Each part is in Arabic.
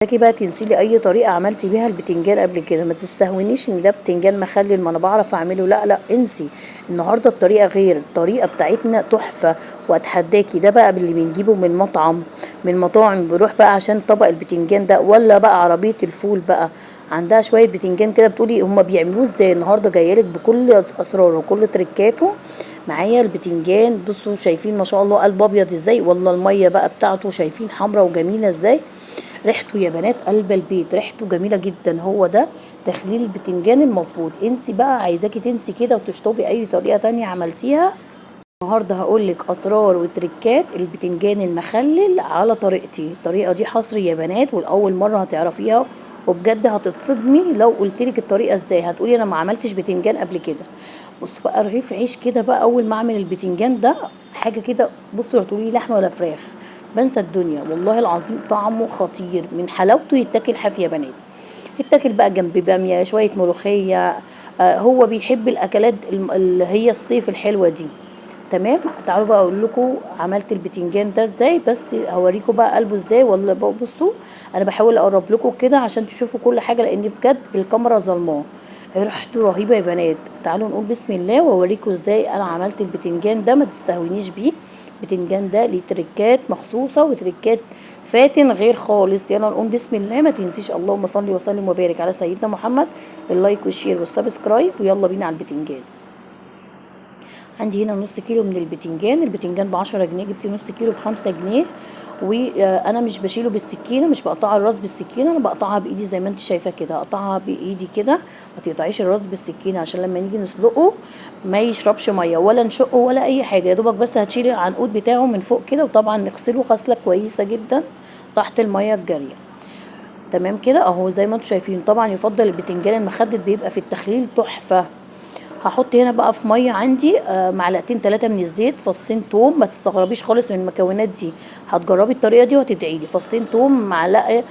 عايزاكي بقى تنسي لي اي طريقه عملتي بيها البتنجان قبل كده، ما تستهونيش ان ده بتنجان مخلل ما انا بعرف اعمله، لا لا انسي. النهارده الطريقه غير، الطريقه بتاعتنا تحفه. واتحداكي ده بقى باللي بنجيبه من مطعم، من مطاعم، بروح بقى عشان طبق البتنجان ده، ولا بقى عربيه الفول بقى عندها شويه بتنجان كده بتقولي هما بيعملوه ازاي. النهارده جايلك بكل اسراره وكل تركاته. معايا البتنجان، بصوا شايفين ما شاء الله قلب ابيض ازاي، والله الميه بقى بتاعته شايفين حمرا وجميله ازاي. ريحته يا بنات قلب البيت، ريحته جميله جدا. هو ده تخليل البتنجان المظبوط. انسي بقى، عايزاكي تنسي كده وتشطبي اي طريقه تانية عملتيها. النهارده هقولك اسرار وتركات البتنجان المخلل على طريقتي. الطريقه دي حصري يا بنات، والاول مره هتعرفيها، وبجد هتتصدمي لو قلتلك الطريقه ازاي، هتقولي انا ما عملتش بتنجان قبل كده. بصوا بقى رغيف عيش كده بقى اول ما اعمل البتنجان ده، حاجه كده. بصوا لا تقولي لحمه ولا فراخ، بنسى الدنيا والله العظيم. طعمه خطير، من حلاوته يتاكل حاف يا بنات. يتاكل بقى جنب باميه، شويه ملوخيه. هو بيحب الاكلات اللي هي الصيف الحلوه دي. تمام. تعالوا بقى اقول لكم عملت البتنجان ده ازاي، بس هوريكم بقى قلبه ازاي. ولا بصوا انا بحاول اقرب لكم كده عشان تشوفوا كل حاجه، لان بجد الكاميرا ظلماه. ريحته رهيبه يا بنات. تعالوا نقول بسم الله واوريكم ازاي انا عملت البتنجان ده، ما تستهونيش بيه. البتنجان ده ليه تركات مخصوصه وتركات فاتن غير خالص. يلا نقول بسم الله. ما تنسيش اللهم صل وسلم وبارك على سيدنا محمد، اللايك والشير والسبسكرايب، ويلا بينا على البتنجان. عندي هنا نص كيلو من البتنجان. البتنجان ب10 جنيه، جبت نص كيلو ب5 جنيه. وانا مش بشيله بالسكينه، مش بقطع الراس بالسكينه، انا بقطعها بايدي زي ما انت شايفه كده. اقطعها بايدي كده، ما تقطعيش الراس بالسكينه عشان لما نيجي نسلقه ما يشربش ميه ولا نشقه ولا اي حاجه. يا دوبك بس هتشيلي العنقود بتاعه من فوق كده، وطبعا نغسله غسله كويسه جدا تحت الميه الجاريه. تمام كده اهو زي ما انتم شايفين. طبعا يفضل البتنجان المخدد، بيبقى في التخليل تحفه. هحط هنا بقى في ميه عندي معلقتين 3 من الزيت، فصين توم. ما تستغربيش خالص من المكونات دي، هتجربي الطريقه دي وهتدعي لي. فصين توم، معلقه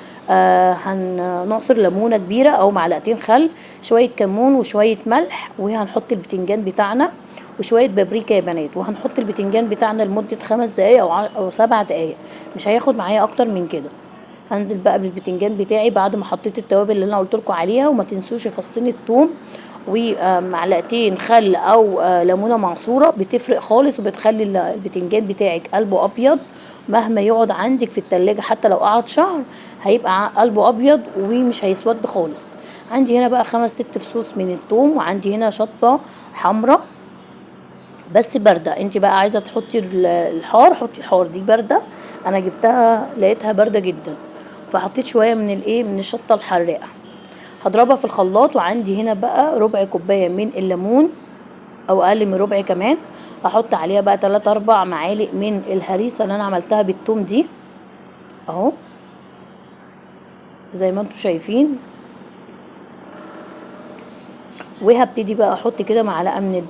هنعصر ليمونه كبيره او معلقتين خل، شويه كمون وشويه ملح، وهنحط البتنجان بتاعنا وشويه بابريكا يا بنات. وهنحط البتنجان بتاعنا لمده 5 دقايق او 7 دقايق، مش هياخد معايا اكتر من كده. هنزل بقى بالبتنجان بتاعي بعد ما حطيت التوابل اللي انا قلت لكم عليها. وما تنسوش فصين الثوم ومعلقتين خل او ليمونه معصوره، بتفرق خالص وبتخلي البتنجان بتاعك قلبه ابيض. مهما يقعد عندك في التلاجة حتى لو قعد شهر هيبقى قلبه ابيض ومش هيسود خالص. عندي هنا بقى 5 6 فصوص من الثوم، وعندي هنا شطه حمراء بس بارده. انت بقى عايزه تحطي الحار حطي الحار، دي بارده. انا جبتها لقيتها بارده جدا، فحطيت شويه من من الشطه الحراقه. هضربها في الخلاط. وعندي هنا بقى ربع كوبايه من الليمون او اقل من ربع كمان. هحط عليها بقى 3 4 معالق من الهريسه اللي انا عملتها بالثوم دي اهو زي ما انتم شايفين. وهبتدي بقى احط كده معلقه من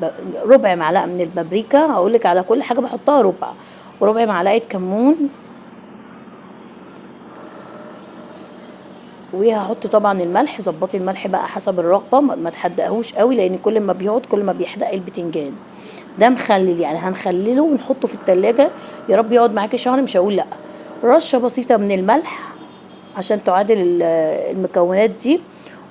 ربع معلقه من البابريكا. هقولك على كل حاجه بحطها ربع، وربع معلقه كمون. وهحط طبعا الملح. ظبطي الملح بقى حسب الرغبه، ما تحدقهوش قوي لان كل ما بيقعد كل ما بيحرق البتنجان. ده مخلل يعني، هنخلله ونحطه في التلاجة يا رب يقعد معاكي شهر، مش هقول لا. رشه بسيطه من الملح عشان تعادل المكونات دي.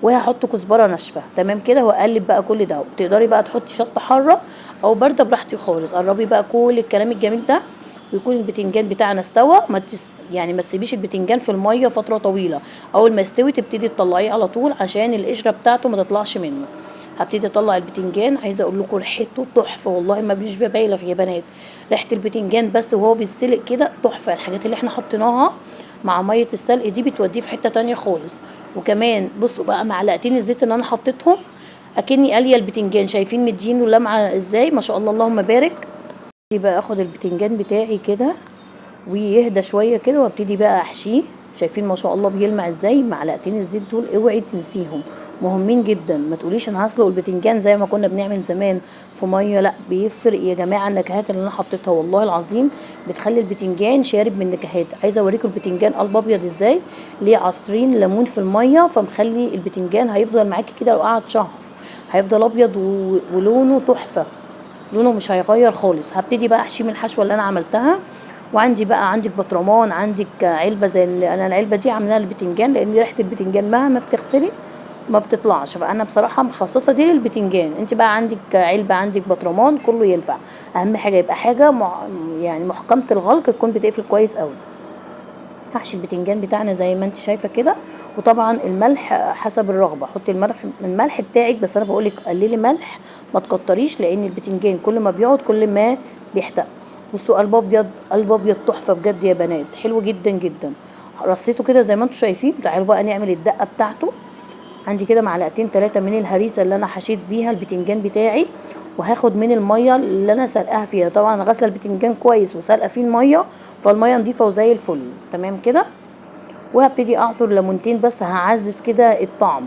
وهحط كزبره ناشفه. تمام كده. واقلب بقى كل ده. تقدري بقى تحطي شطه حاره او بارده براحتك خالص. قربي بقى كل الكلام الجميل ده ويكون البتنجان بتاعنا استوى. يعني ما تسيبيش البتنجان في الميه فتره طويله. اول ما يستوي تبتدي تطلعيه على طول عشان القشره بتاعته ما تطلعش منه. هبتدي اطلع البتنجان. عايزه اقول لكم ريحته تحفه والله، ما مش ببالغ يا بنات. ريحه البتنجان بس وهو بيتسلق كده تحفه. الحاجات اللي احنا حطيناها مع ميه السلق دي بتوديه في حته تانية خالص. وكمان بصوا بقى معلقتين الزيت اللي انا حطيتهم اكني قاليه البتنجان. شايفين مدينه لمعه ازاي ما شاء الله اللهم بارك. ابتدي بقى اخد البتنجان بتاعي كده ويهدى شويه كده، وابتدي بقى احشيه. شايفين ما شاء الله بيلمع ازاي. معلقتين الزيت دول اوعي تنسيهم، مهمين جدا. ما تقوليش انا هسلق البتنجان زي ما كنا بنعمل زمان في ميه، لا بيفرق يا جماعه. النكهات اللي انا حطيتها والله العظيم بتخلي البتنجان شارب من النكهات. عايزه اوريكم البتنجان قلب ابيض ازاي، ليه عصرين ليمون في الميه، فمخلي البتنجان هيفضل معاكي كده لو قعد شهر هيفضل ابيض ولونه تحفه. لونه مش هيغير خالص. هبتدي بقى احشيه من الحشوه اللي انا عملتها. وعندي بقى عندك بطرمان، عندك علبه زي اللي انا العلبه دي عاملاها البتنجان، لان ريحه البتنجان مهما بتغسلي ما بتطلعش، فانا بصراحه مخصصه دي للبتنجان. انت بقى عندك علبه، عندك بطرمان، كله ينفع. اهم حاجه يبقى حاجه يعني محكمه الغلق، تكون بتقفل كويس قوي. هحشي البتنجان بتاعنا زي ما انت شايفه كده. وطبعا الملح حسب الرغبه، حطي الملح بتاعك، بس انا بقولك قللي ملح ما تكتريش، لان البتنجان كل ما بيقعد كل ما بيحتق. بصوا قلب ابيض، قلب ابيض تحفه بجد يا بنات، حلو جدا جدا. رصيته كده زي ما انتم شايفين. تعالوا بقى نعمل الدقه بتاعته. عندي كده معلقتين 3 من الهريسه اللي انا حشيت بيها البتنجان بتاعي، وهاخد من الميه اللي انا سلقاها فيها. طبعا غاسله البتنجان كويس وسلقه فيه الميه، فالميه نضيفه وزي الفل تمام كده. وهبتدي اعصر ليمونتين بس، هعزز كده الطعم.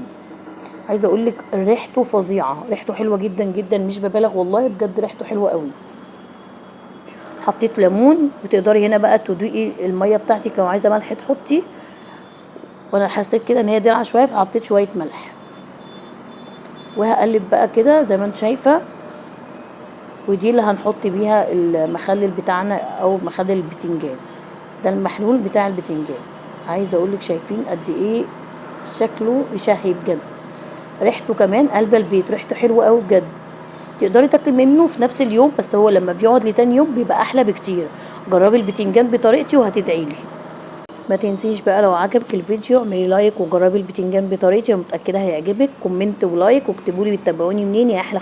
عايزه اقول لك ريحته فظيعه، ريحته حلوه جدا جدا، مش ببالغ والله بجد ريحته حلوه قوي. حطيت ليمون، وتقدري هنا بقى تدوقي الميه بتاعتك، لو عايزه ملح تحطي، وانا حسيت كده ان هي دلع شويه فحطيت شويه ملح. وهقلب بقى كده زي ما انت شايفه. ودي اللي هنحط بيها المخلل بتاعنا او مخلل البتنجان، ده المحلول بتاع البتنجان. عايزه اقولك شايفين قد ايه شكله يشهي بجد، ريحته كمان قلب البيت، ريحته حلوه قوي بجد. تقدري تاكلي منه في نفس اليوم، بس هو لما بيقعد لتاني يوم بيبقى احلى بكتير. جربي البتنجان بطريقتي وهتدعيلي. ما تنسيش بقى لو عجبك الفيديو اعملي لايك وجربي البتنجان بطريقتي، انا متاكده هيعجبك. كومنت ولايك واكتبولي بتتابعوني منين يا احلى